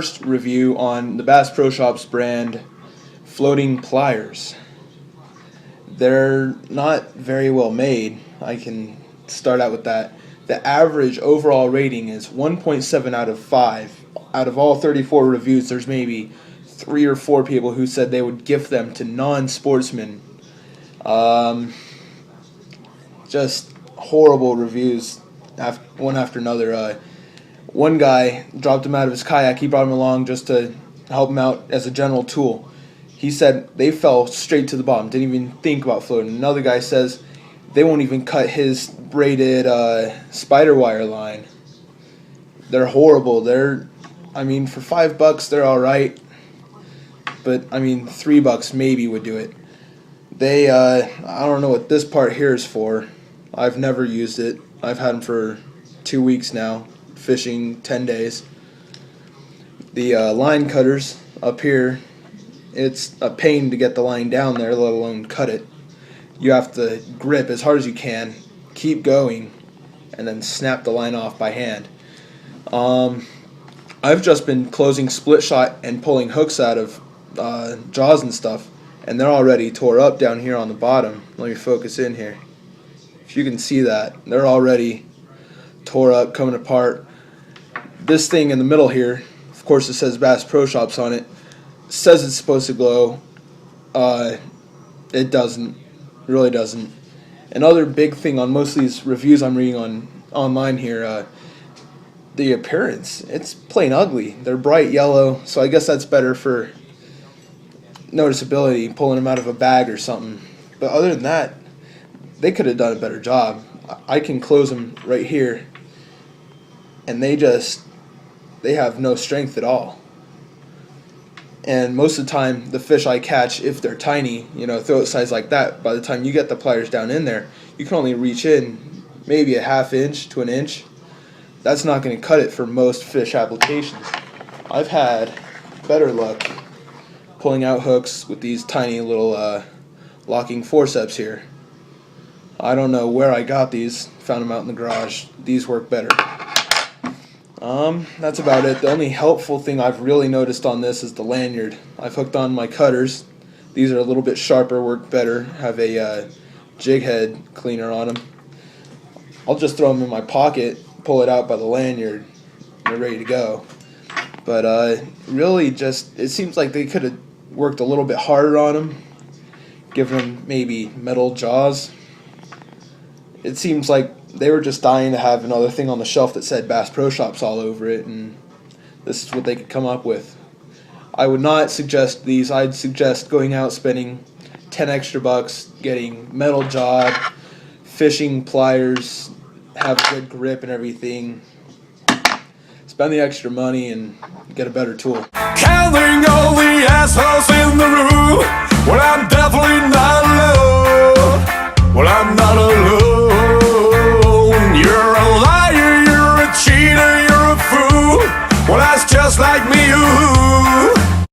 first review on the Bass Pro Shops brand floating pliers. They're not very well made. I can start out with that. The average overall rating is 1.7 out of 5. Out of all 34 reviews, there's maybe 3 or 4 people who said they would gift them to non-sportsmen. Just horrible reviews, one after another. One guy dropped him out of his kayak. He brought him along just to help him out as a general tool. He said they fell straight to the bottom, didn't even think about floating. Another guy says they won't even cut his braided spider wire line. They're horrible. For $5 they're all right, but $3 maybe would do it. I don't know what this part here is for. I've never used it. I've had them for 2 weeks now, fishing 10 days. The line cutters up here, it's a pain to get the line down there, let alone cut it. You have to grip as hard as you can, keep going, and then snap the line off by hand. I've just been closing split shot and pulling hooks out of jaws and stuff, and they're already tore up down here on the bottom. Let me focus in here. If you can see that, they're already tore up, coming apart. This thing in the middle here, of course it says Bass Pro Shops on it, says it's supposed to glow. It doesn't. It really doesn't. Another big thing on most of these reviews I'm reading online here, the appearance. It's plain ugly. They're bright yellow, so I guess that's better for noticeability, pulling them out of a bag or something. But other than that, they could have done a better job. I can close them right here, and they have no strength at all. And most of the time, the fish I catch, if they're tiny, throat size like that, by the time you get the pliers down in there, you can only reach in maybe a ½ inch to an inch. That's not going to cut it for most fish applications. I've had better luck pulling out hooks with these tiny little locking forceps here. I don't know where I got these. Found them out in the garage. These work better. That's about it. The only helpful thing I've really noticed on this is the lanyard. I've hooked on my cutters. These are a little bit sharper, work better, have a jig head cleaner on them. I'll just throw them in my pocket, pull it out by the lanyard, they're ready to go. But really it seems like they could have worked a little bit harder on them, given them maybe metal jaws. It seems like they were just dying to have another thing on the shelf that said Bass Pro Shops all over it, and this is what they could come up with. I would not suggest these. I'd suggest going out, spending 10 extra bucks, getting metal jawed, fishing pliers, have good grip and everything. Spend the extra money and get a better tool. Counting all the assholes in the room, well, I'm definitely not